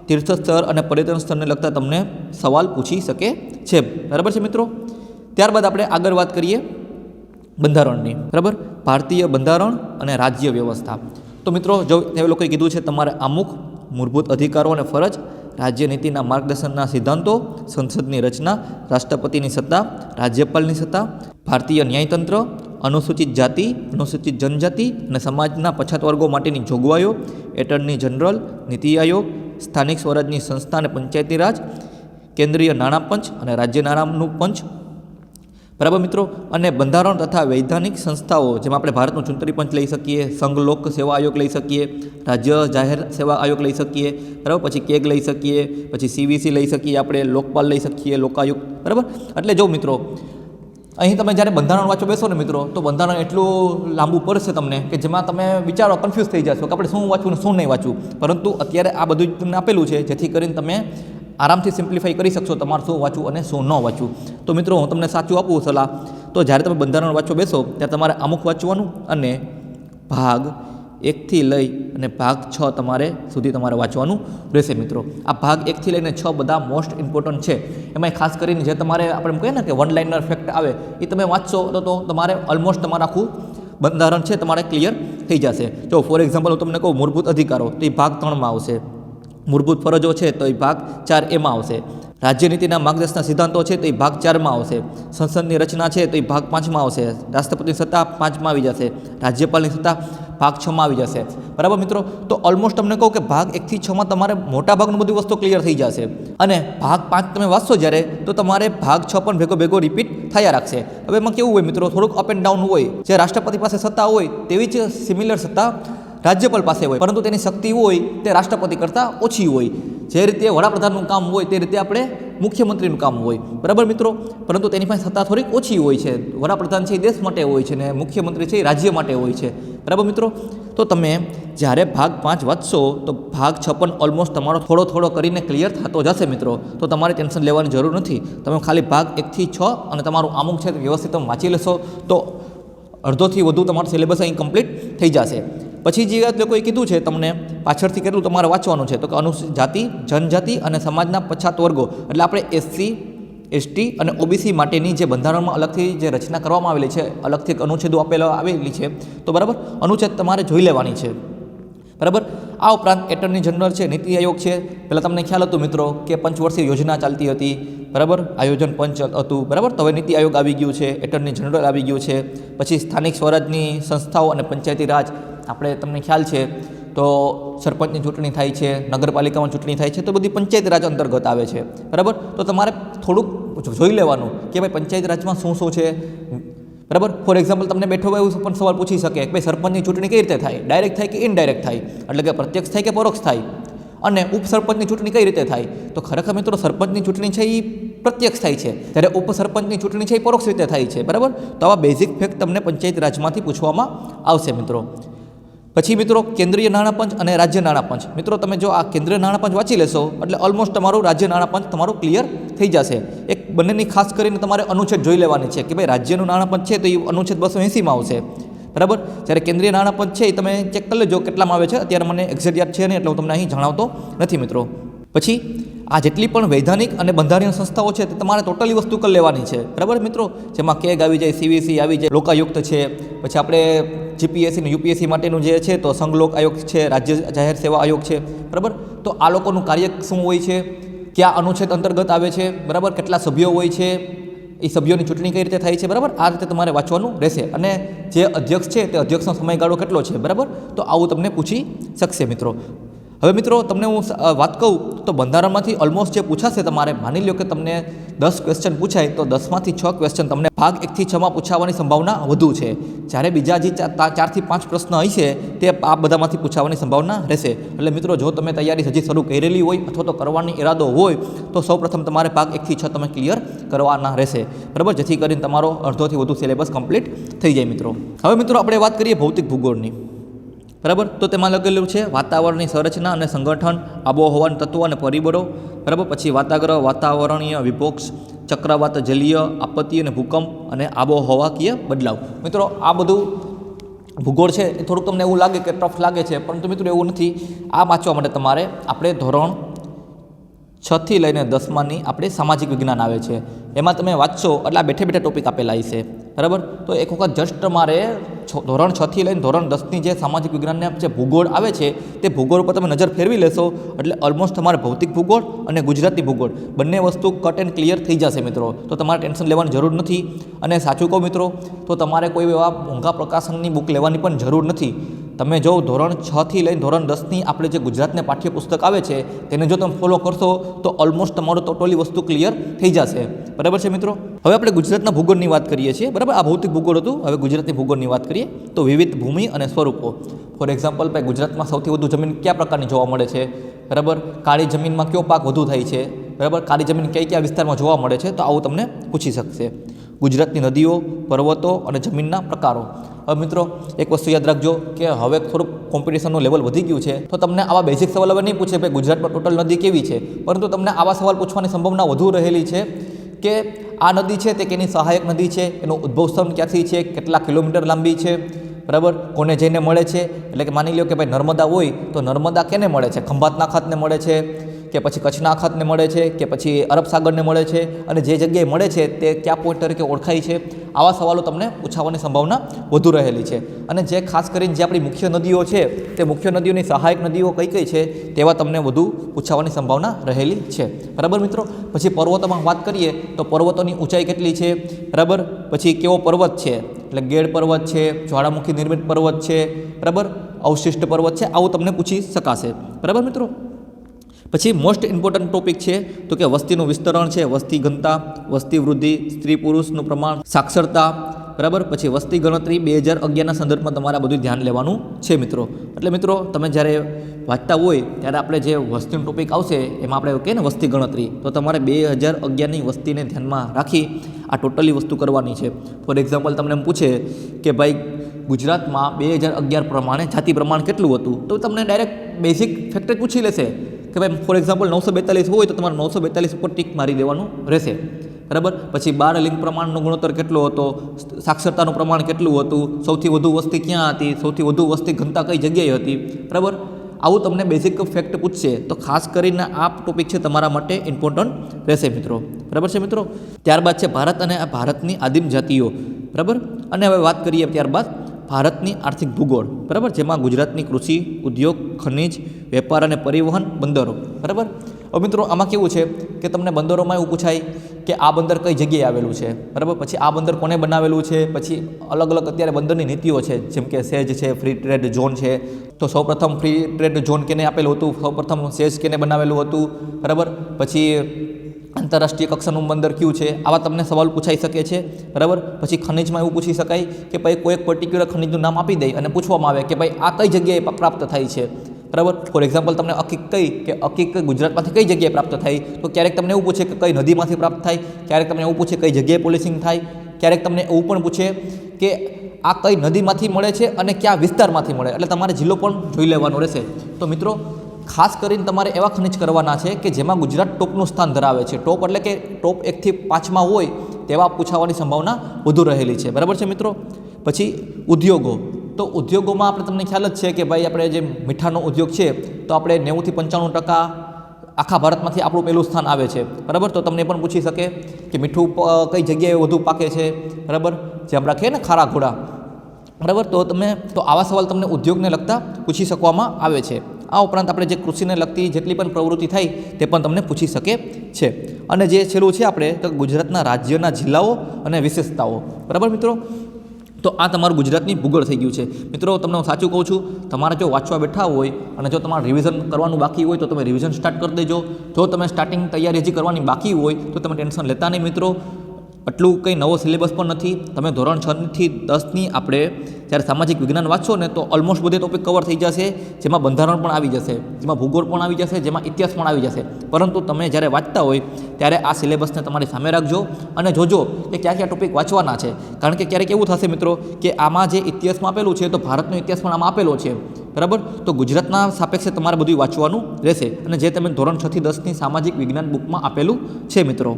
તીર્થ સ્થળ અને પર્યટન સ્થળને લગતા તમને સવાલ પૂછી શકે છે. બરાબર છે મિત્રો. ત્યારબાદ આપણે આગળ વાત કરીએ બંધારણની. બરાબર. ભારતીય બંધારણ અને રાજ્ય વ્યવસ્થા. તો મિત્રો જો તે લોકોએ કીધું છે તમારે અમુક મૂળભૂત અધિકારો અને ફરજ, રાજ્યનીતિના માર્ગદર્શનના સિદ્ધાંતો, સંસદની રચના, રાષ્ટ્રપતિની સત્તા, રાજ્યપાલની સત્તા, ભારતીય ન્યાયતંત્ર, અનુસૂચિત જાતિ, અનુસૂચિત જનજાતિ અને સમાજના પછાત વર્ગો માટેની જોગવાઈઓ, એટર્ની જનરલ, નીતિ આયોગ, સ્થાનિક સ્વરાજની સંસ્થા અને પંચાયતી રાજ, કેન્દ્રીય નાણાં પંચ અને રાજ્ય નાણાંનું પંચ. બરાબર મિત્રો. અને બંધારણ તથા વૈધાનિક સંસ્થાઓ જેમાં આપણે ભારતનું ચૂંટણી પંચ લઈ શકીએ, સંઘ લોક સેવા આયોગ લઈ શકીએ, રાજ્ય જાહેર સેવા આયોગ લઈ શકીએ. બરાબર. પછી કેગ લઈ શકીએ, પછી સીવીસી લઈ શકીએ, આપણે લોકપાલ લઈ શકીએ, લોકાયુક્ત. બરાબર. એટલે જો મિત્રો અહીં તમે જ્યારે બંધારણ વાંચો બેસો ને મિત્રો, તો બંધારણ એટલું લાંબુ પડશે તમને કે જેમાં તમે વિચારો કન્ફ્યુઝ થઈ જશો કે આપણે શું વાંચવું ને શું નહીં વાંચવું. પરંતુ અત્યારે આ બધું જ તમને આપેલું છે જેથી કરીને તમે આરામથી સિમ્પ્લિફાઈ કરી શકશો તમારે શું વાંચવું અને શું ન વાંચવું. તો મિત્રો હું તમને સાચું આપું સલાહ, તો જ્યારે તમે બંધારણ વાંચો બેસો ત્યારે તમારે અમુક વાંચવાનું અને ભાગ 1 થી લઈ અને ભાગ 6 તમારે સુધી તમારે વાંચવાનું રહેશે મિત્રો. આ ભાગ 1 થી લઈને 6 બધા મોસ્ટ ઇમ્પોર્ટન્ટ છે. એમાં ખાસ કરીને જે તમારે આપણે કહીએ ને કે વન લાઇનર ફેક્ટ આવે એ તમે વાંચશો તો તમારે ઓલમોસ્ટ તમારે આખું બંધારણ છે તમારે ક્લિયર થઈ જશે. જો ફોર એક્ઝામ્પલ હું તમને કહું મૂળભૂત અધિકારો તો એ ભાગ 3માં આવશે. મૂળભૂત ફરજો છે તો એ ભાગ 4A આવશે. રાજ્યનીતિના માર્ગદર્શનના સિદ્ધાંતો છે તો એ ભાગ 4માં આવશે. સંસદની રચના છે તો એ ભાગ 5માં આવશે. રાષ્ટ્રપતિની સત્તા 5માં આવી જશે. રાજ્યપાલની સત્તા ભાગ 6માં આવી જશે. બરાબર મિત્રો. તો ઓલમોસ્ટ તમને કહું કે ભાગ 1 થી 6માં તમારે મોટા ભાગનું બધી વસ્તુ ક્લિયર થઈ જશે. અને ભાગ 5 તમે વાંચશો જ્યારે તો તમારે ભાગ 6 પણ ભેગો રિપીટ થયા રાખશે. હવે એમાં કેવું હોય મિત્રો, થોડુંક અપ એન્ડ ડાઉન હોય. જે રાષ્ટ્રપતિ પાસે સત્તા હોય તેવી જ સિમિલર સત્તા રાજ્યપાલ પાસે હોય, પરંતુ તેની શક્તિ હોય તે રાષ્ટ્રપતિ કરતાં ઓછી હોય. જે રીતે વડાપ્રધાનનું કામ હોય તે રીતે આપણે મુખ્યમંત્રીનું કામ હોય. બરાબર મિત્રો. પરંતુ તેની પાસે સત્તા થોડીક ઓછી હોય છે. વડાપ્રધાન છે એ દેશ માટે હોય છે ને મુખ્યમંત્રી છે એ રાજ્ય માટે હોય છે. બરાબર મિત્રો. તો તમે જ્યારે ભાગ 5 વાંચશો તો ભાગ 6 પણ ઓલમોસ્ટ તમારો થોડો કરીને ક્લિયર થતો જશે મિત્રો. તો તમારે ટેન્શન લેવાની જરૂર નથી. તમે ખાલી ભાગ 1 થી 6 અને તમારું અમુક છે વ્યવસ્થિત તમે વાંચી લેશો તો અડધોથી વધુ તમારું સિલેબસ અહીં કમ્પ્લીટ થઈ જશે. પછી જે વાત લોકોએ કીધું છે તમને પાછળથી કેટલું તમારે વાંચવાનું છે, તો કે અનુસૂચિત જાતિ, જનજાતિ અને સમાજના પછાત વર્ગો એટલે આપણે SC, ST અને OBC માટેની જે બંધારણમાં અલગથી જે રચના કરવામાં આવેલી છે, અલગથી અનુચ્છેદો આવેલી છે, તો બરાબર અનુચ્છેદ તમારે જોઈ લેવાની છે. બરાબર. આ ઉપરાંત એટર્ની જનરલ છે, નીતિ આયોગ છે. પહેલાં તમને ખ્યાલ હતું મિત્રો કે પંચવર્ષીય યોજના ચાલતી હતી. બરાબર. આયોજન પંચ હતું. બરાબર. તો હવે નીતિ આયોગ આવી ગયું છે, એટર્ની જનરલ આવી ગયું છે. પછી સ્થાનિક સ્વરાજની સંસ્થાઓ અને પંચાયતી રાજ આપણે તમને ખ્યાલ છે તો સરપંચની ચૂંટણી થાય છે, નગરપાલિકામાં ચૂંટણી થાય છે, તો બધી પંચાયત રાજ અંતર્ગત આવે છે. બરાબર. તો તમારે થોડુંક જોઈ લેવાનું કે ભાઈ પંચાયત રાજમાં શું છે. બરાબર. ફોર એક્ઝામ્પલ તમને બેઠો હોય એવું પણ સવાલ પૂછી શકે કે ભાઈ સરપંચની ચૂંટણી કઈ રીતે થાય, ડાયરેક્ટ થાય કે ઇનડાયરેક્ટ થાય, એટલે કે પ્રત્યક્ષ થાય કે પરોક્ષ થાય, અને ઉપસરપંચની ચૂંટણી કઈ રીતે થાય. તો ખરેખર મિત્રો સરપંચની ચૂંટણી છે એ પ્રત્યક્ષ થાય છે, જ્યારે ઉપસરપંચની ચૂંટણી છે એ પરોક્ષ રીતે થાય છે. બરાબર. તો આવા બેઝિક ફેક્ટ તમને પંચાયત રાજમાંથી પૂછવામાં આવશે મિત્રો. પછી મિત્રો કેન્દ્રીય નાણાં પંચ અને રાજ્ય નાણાં પંચ. મિત્રો તમે જો આ કેન્દ્રીય નાણાં પંચ વાંચી લેશો એટલે ઓલમોસ્ટ તમારું રાજ્ય નાણાં પંચ તમારું ક્લિયર થઈ જશે. એક બંનેની ખાસ કરીને તમારે અનુચ્છેદ જોઈ લેવાની છે કે ભાઈ રાજ્યનું નાણાં પંચ છે તો એ અનુચ્છેદ 280માં આવશે. બરાબર. જ્યારે કેન્દ્રીય નાણાં પંચ છે એ તમે ચેક કરી લેજો કેટલામાં આવે છે. અત્યારે મને એક્ઝેક્ટ યાદ છે નહીં એટલે હું તમને અહીં જણાવતો નથી મિત્રો. પછી આ જેટલી પણ વૈધાનિક અને બંધારણીય સંસ્થાઓ છે તે તમારે ટોટલી વસ્તુ કરી લેવાની છે. બરાબર મિત્રો. જેમાં કેગ આવી જાય, સીવીસી આવી જાય, લોકાયુક્ત છે, પછી આપણે જીપીએસસી અને યુપીએસસી માટેનું જે છે તો સંઘ લોક આયોગ છે, રાજ્ય જાહેર સેવા આયોગ છે. બરાબર. તો આ લોકોનું કાર્ય શું હોય છે, કયા અનુચ્છેદ અંતર્ગત આવે છે, બરાબર, કેટલા સભ્યો હોય છે, એ સભ્યોની ચૂંટણી કઈ રીતે થાય છે. બરાબર. આ રીતે તમારે વાંચવાનું રહેશે. અને જે અધ્યક્ષ છે તે અધ્યક્ષનો સમયગાળો કેટલો છે. બરાબર. તો આવું તમને પૂછી શકશે મિત્રો. હવે મિત્રો તમને હું વાત કહું તો બંધારણમાંથી ઓલમોસ્ટ જે પૂછાશે તમારે માની લો કે તમને 10 ક્વેશ્ચન પૂછાય તો 10માંથી 6 ક્વેશ્ચન તમને ભાગ 1 થી 6માં પૂછાવાની સંભાવના વધુ છે, જ્યારે બીજા જે 4 થી 5 પ્રશ્ન હશે તે આ બધામાંથી પૂછાવાની સંભાવના રહેશે. એટલે મિત્રો જો તમે તૈયારી હજી શરૂ કરેલી હોય અથવા તો કરવાની ઈરાદો હોય તો સૌપ્રથમ તમારે ભાગ 1 થી 6 તમે ક્લિયર કરવાના રહેશે, બરાબર, જેથી કરીને તમારો અડધોથી વધુ સિલેબસ કમ્પ્લીટ થઈ જાય મિત્રો. હવે મિત્રો આપણે વાત કરીએ ભૌતિક ભૂગોળની, બરાબર. તો તેમાં લખેલું છે વાતાવરણની સંરચના અને સંગઠન, આબોહવાના તત્વો અને પરિબળો, બરાબર. પછી વાતાગ્રહ, વાતાવરણીય વિભોક્ષ, ચક્રવાત, જલીય આપત્તિ અને ભૂકંપ અને આબોહવાકીય બદલાવ. મિત્રો આ બધું ભૂગોળ છે એ થોડુંક તમને એવું લાગે કે ટફ લાગે છે, પરંતુ મિત્રો એવું નથી. આ વાંચવા માટે તમારે આપણે ધોરણ 6 થી લઈને 10માની આપણે સામાજિક વિજ્ઞાન આવે છે, એમાં તમે વાંચશો એટલે આ બેઠે બેઠે ટોપિક આપેલા છે, બરાબર. તો એક વખત જસ્ટ મારે ધોરણ 6 થી લઈને ધોરણ 10ની જે સામાજિક વિજ્ઞાનને જે ભૂગોળ આવે છે તે ભૂગોળ ઉપર તમે નજર ફેરવી લેશો એટલે ઓલમોસ્ટ તમારે ભૌતિક ભૂગોળ અને ગુજરાતી ભૂગોળ બંને વસ્તુ કટ એન્ડ ક્લિયર થઈ જશે મિત્રો. તો તમારે ટેન્શન લેવાની જરૂર નથી. અને સાચું કહું મિત્રો તો તમારે કોઈ એવા મોંઘા પ્રકાશનની બુક લેવાની પણ જરૂર નથી. તમે જો ધોરણ 6 થી લઈને ધોરણ 10ની આપણે જે ગુજરાતને પાઠ્યપુસ્તક આવે છે તેને જો તમે ફોલો કરશો તો ઓલમોસ્ટ તમારું ટોટલી વસ્તુ ક્લિયર થઈ જશે, બરાબર છે મિત્રો. હવે આપણે ગુજરાતના ભૂગોળની વાત કરીએ છીએ, બરાબર. આ ભૌતિક ભૂગોળ હતું, હવે ગુજરાતી ભૂગોળની વાત કરીએ તો વિવિધ ભૂમિ અને સ્વરૂપો. ફોર એક્ઝામ્પલ ભાઈ ગુજરાતમાં સૌથી વધુ જમીન કયા પ્રકારની જોવા મળે છે, બરાબર. કાળી જમીનમાં કયો પાક વધુ થાય છે, બરાબર. કાળી જમીન કયા વિસ્તારમાં જોવા મળે છે, તો આવું તમને પૂછી શકશે. ગુજરાતની નદીઓ, પર્વતો અને જમીનના પ્રકારો. હવે મિત્રો એક વસ્તુ યાદ રાખજો કે હવે થોડુંક કોમ્પિટિશનનું લેવલ વધી ગયું છે, તો તમને આવા બેઝિક સવાલ હવે નહીં પૂછે ભાઈ ગુજરાતમાં ટોટલ નદી કેવી છે, પરંતુ તમને આવા સવાલ પૂછવાની સંભાવના વધુ રહેલી છે કે આ નદી છે તે કેની સહાયક નદી છે, એનું ઉદ્ભવ સ્થાન ક્યાંથી છે, કેટલા કિલોમીટર લાંબી છે, બરાબર, કોને જઈને મળે છે. એટલે કે માની લો કે ભાઈ નર્મદા હોય તો નર્મદા કેને મળે છે, ખંભાતના અખાતને મળે છે કે પછી કચ્છના અખાતને મળે છે કે પછી અરબ સાગરને મળે છે, અને જે જગ્યાએ મળે છે તે કયા પોઈન્ટ તરીકે ઓળખાય છે. આવા સવાલો તમને પૂછાવાની સંભાવના વધુ રહેલી છે. અને જે ખાસ કરીને જે આપણી મુખ્ય નદીઓ છે તે મુખ્ય નદીઓની સહાયક નદીઓ કઈ કઈ છે તેવા તમને વધુ પૂછાવાની સંભાવના રહેલી છે, બરાબર મિત્રો. પછી પર્વતોમાં વાત કરીએ તો પર્વતોની ઊંચાઈ કેટલી છે, બરાબર. પછી કેવો પર્વત છે, એટલે ગેડ પર્વત છે, જ્વાળામુખી નિર્મિત પર્વત છે, બરાબર, અવશિષ્ટ પર્વત છે, આવું તમને પૂછી શકાશે, બરાબર મિત્રો. પછી મોસ્ટ ઇમ્પોર્ટન્ટ ટોપિક છે તો કે વસ્તીનું વિસ્તરણ છે, વસ્તી ઘનતા, વસ્તી વૃદ્ધિ, સ્ત્રી પુરુષનું પ્રમાણ, સાક્ષરતા, બરાબર. પછી વસ્તી ગણતરી 2011ના સંદર્ભમાં તમારે બધું ધ્યાન લેવાનું છે મિત્રો. એટલે મિત્રો તમે જ્યારે વાંચતા હોય ત્યારે આપણે જે વસ્તીનો ટોપિક આવશે એમાં આપણે કહીએ ને વસ્તી ગણતરી, તો તમારે 2011ની વસ્તીને ધ્યાનમાં રાખી આ ટોટલી વસ્તુ કરવાની છે. ફોર એક્ઝામ્પલ તમને એમ પૂછે કે ભાઈ ગુજરાતમાં 2011 પ્રમાણે જાતિ પ્રમાણ કેટલું હતું, તો તમને ડાયરેક્ટ બેઝિક ફેક્ટર પૂછી લેશે કે ભાઈ ફોર એક્ઝામ્પલ 942 હોય તો તમારે 942 ઉપર ટીક મારી દેવાનું રહેશે, બરાબર. પછી 12 લિંગ પ્રમાણનો ગુણોત્તર કેટલો હતો, સાક્ષરતાનું પ્રમાણ કેટલું હતું, સૌથી વધુ વસ્તી ક્યાં હતી, સૌથી વધુ વસ્તી ઘનતા કઈ જગ્યાએ હતી, બરાબર. આવું તમને બેઝિક ફેક્ટ પૂછશે, તો ખાસ કરીને આ ટોપિક છે તમારા માટે ઇમ્પોર્ટન્ટ રહેશે મિત્રો, બરાબર છે મિત્રો. ત્યારબાદ છે ભારત અને ભારતની આદિમ જાતિઓ, બરાબર. અને હવે વાત કરીએ ત્યારબાદ ભારતની આર્થિક ભૂગોળ, બરાબર, જેમાં ગુજરાતની કૃષિ, ઉદ્યોગ, ખનિજ, વેપાર અને પરિવહન, બંદરો, બરાબર. હવે મિત્રો આમાં કેવું છે કે તમને બંદરોમાં એવું પૂછાય કે આ બંદર કઈ જગ્યાએ આવેલું છે, બરાબર. પછી આ બંદર કોને બનાવેલું છે, પછી અલગ અલગ અત્યારે બંદરની નીતિઓ છે, જેમ કે સેજ છે, ફ્રી ટ્રેડ ઝોન છે. તો સૌપ્રથમ ફ્રી ટ્રેડ ઝોન કેને આપેલું હતું, સૌપ્રથમ સેજ કેને બનાવેલું હતું, બરાબર. પછી આંતરરાષ્ટ્રીય કક્ષાનું બંદર કયું છે, આવા તમને સવાલ પૂછાઈ શકે છે, બરાબર. પછી ખનિજમાં એવું પૂછી શકાય કે ભાઈ કોઈ એક પર્ટિક્યુલર ખનિજનું નામ આપી દે અને પૂછવામાં આવે કે ભાઈ આ કઈ જગ્યાએ પ્રાપ્ત થાય છે, બરાબર. ફોર એક્ઝામ્પલ તમને અકીક ગુજરાતમાંથી કઈ જગ્યાએ પ્રાપ્ત થાય, તો ક્યારેક તમને એવું પૂછે કે કઈ નદીમાંથી પ્રાપ્ત થાય, ક્યારેક તમને એવું પૂછે કઈ જગ્યાએ પોલિસિંગ થાય, ક્યારેક તમને એવું પણ પૂછે કે આ કઈ નદીમાંથી મળે છે અને કયા વિસ્તારમાંથી મળે, એટલે તમારે જિલ્લો પણ જોઈ લેવાનો રહેશે. તો મિત્રો ખાસ કરીને તમારે એવા ખનિજ કરવાના છે કે જેમાં ગુજરાત ટોપનું સ્થાન ધરાવે છે. ટોપ એટલે કે ટોપ 1 થી 5માં હોય તેવા પૂછાવાની સંભાવના વધુ રહેલી છે, બરાબર છે મિત્રો. પછી ઉદ્યોગો, તો ઉદ્યોગોમાં આપણે તમને ખ્યાલ જ છે કે ભાઈ આપણે જે મીઠાનો ઉદ્યોગ છે તો આપણે 90 થી 95% આખા ભારતમાંથી આપણું પહેલું સ્થાન આવે છે, બરાબર. તો તમને પણ પૂછી શકે કે મીઠું કઈ જગ્યાએ વધુ પાકે છે, બરાબર, જે આપણે કહીએ ને ખારા ઘોડા, બરાબર. તો આવા સવાલ તમને ઉદ્યોગને લગતા પૂછી શકવામાં આવે છે. આ ઉપરાંત આપણે જે કૃષિને લગતી જેટલી પણ પ્રવૃત્તિ થાય તે પણ તમને પૂછી શકે છે. અને જે છેલ્લું છે આપણે તો ગુજરાતના રાજ્યના જિલ્લાઓ અને વિશેષતાઓ, બરાબર મિત્રો. તો આ તમારું ગુજરાતની ભૂગોળ થઈ ગયું છે મિત્રો. તમને હું સાચું કહું છું, તમારે જો વાંચવા બેઠા હોય અને જો તમારે રિવિઝન કરવાનું બાકી હોય તો તમે રિવિઝન સ્ટાર્ટ કરી દેજો. જો તમે સ્ટાર્ટિંગ તૈયારી હજી કરવાની બાકી હોય તો તમે ટેન્શન લેતા નહીં મિત્રો. આટલું કંઈ નવો સિલેબસ પણ નથી. તમે ધોરણ 6 થી 10ની આપણે જ્યારે સામાજિક વિજ્ઞાન વાંચશો ને તો ઓલમોસ્ટ બધે ટોપિક કવર થઈ જશે, જેમાં બંધારણ પણ આવી જશે, જેમાં ભૂગોળ પણ આવી જશે, જેમાં ઇતિહાસ પણ આવી જશે. પરંતુ તમે જ્યારે વાંચતા હોય ત્યારે આ સિલેબસને તમારી સામે રાખજો અને જોજો કે ક્યાં ક્યાં ટોપિક વાંચવાના છે. કારણ કે ક્યારેક એવું થશે મિત્રો કે આમાં જે ઇતિહાસમાં આપેલું છે તો ભારતનો ઇતિહાસ પણ આમાં આપેલો છે, બરાબર. તો ગુજરાતના સાપેક્ષે તમારે બધું વાંચવાનું રહેશે અને જે તમે ધોરણ 6 થી 10ની સામાજિક વિજ્ઞાન બુકમાં આપેલું છે મિત્રો.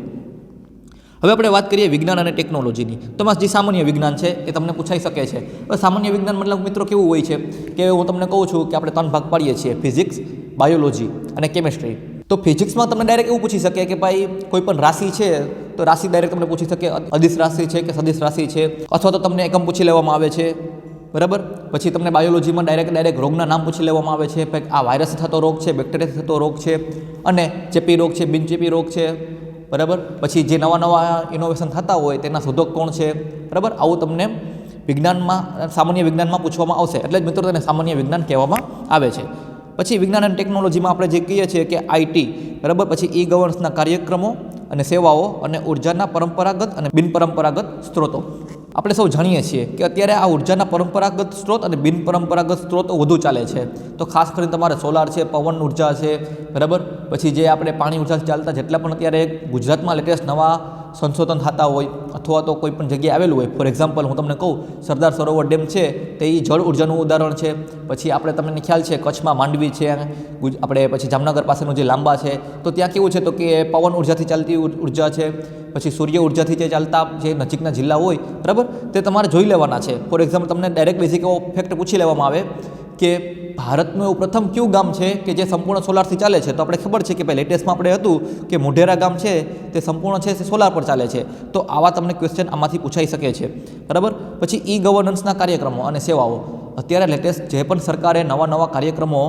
હવે આપણે વાત કરીએ વિજ્ઞાન અને ટેકનોલોજીની. તો જે સામાન્ય વિજ્ઞાન છે એ તમને પૂછાઈ શકે છે. હવે સામાન્ય વિજ્ઞાન મતલબ મિત્રો કેવું હોય છે કે હું તમને કહું છું કે આપણે 3 ભાગ પાડીએ છીએ: ફિઝિક્સ, બાયોલોજી અને કેમિસ્ટ્રી. તો ફિઝિક્સમાં તમને ડાયરેક્ટ એવું પૂછી શકે કે ભાઈ કોઈ પણ રાશિ છે તો રાશિ ડાયરેક્ટ તમને પૂછી શકે અદિશ રાશિ છે કે સદિશ રાશિ છે, અથવા તો તમને એકમ પૂછી લેવામાં આવે છે, બરાબર. પછી તમને બાયોલોજીમાં ડાયરેક્ટ રોગના નામ પૂછી લેવામાં આવે છે. આ વાયરસથી થતો રોગ છે, બેક્ટેરિયાથી થતો રોગ છે, અને ચેપી રોગ છે, બિનચેપી રોગ છે, બરાબર. પછી જે નવા ઇનોવેશન થતા હોય તેના શોધક કોણ છે, બરાબર. આવું તમને વિજ્ઞાનમાં, સામાન્ય વિજ્ઞાનમાં પૂછવામાં આવશે. એટલે જ મિત્રો તેને સામાન્ય વિજ્ઞાન કહેવામાં આવે છે. પછી વિજ્ઞાન અને ટેકનોલોજીમાં આપણે જે કહીએ છીએ કે આઈટી, બરાબર. પછી ઈ ગવર્નન્સના કાર્યક્રમો અને સેવાઓ અને ઉર્જાના પરંપરાગત અને બિનપરંપરાગત સ્ત્રોતો. આપણે સૌ જાણીએ છીએ કે અત્યારે આ ઉર્જાના પરંપરાગત સ્ત્રોત અને બિનપરંપરાગત સ્ત્રોતો વધુ ચાલે છે. તો ખાસ કરીને તમારે સોલાર છે, પવન ઉર્જા છે, બરાબર. પછી જે આપણે પાણી ઉર્જાથી ચાલતા જેટલા પણ અત્યારે ગુજરાતમાં લેટેસ્ટ નવા સંશોધન થતા હોય અથવા તો કોઈ પણ જગ્યાએ આવેલું હોય, ફોર એક્ઝામ્પલ હું તમને કહું, સરદાર સરોવર ડેમ છે તે એ જળ ઉર્જાનું ઉદાહરણ છે. પછી આપણે તમને ખ્યાલ છે કચ્છમાં માંડવી છે, આપણે પછી જામનગર પાસેનું જે લાંબા છે તો ત્યાં કેવું છે તો કે પવન ઉર્જાથી ચાલતી ઉર્જા છે. પછી સૂર્ય ઉર્જાથી જે ચાલતા જે નજીકના જિલ્લા હોય, બરાબર, તે તમારે જોઈ લેવાના છે. ફોર એક્ઝામ્પલ તમને ડાયરેક્ટ બેઝિક એવો ફેક્ટ પૂછી લેવામાં આવે કે ભારતનું એવું પ્રથમ કયું ગામ છે કે જે સંપૂર્ણ સોલારથી ચાલે છે? તો આપણે ખબર છે કે ભાઈ લેટેસ્ટમાં આપણે હતું કે મોઢેરા ગામ છે તે સંપૂર્ણ છે તે સોલાર પર ચાલે છે. તો આવા તમને ક્વેશ્ચન આમાંથી પૂછાઈ શકે છે, બરાબર. પછી ઈ ગવર્નન્સના કાર્યક્રમો અને સેવાઓ. અત્યારે લેટેસ્ટ જે પણ સરકારે નવા કાર્યક્રમો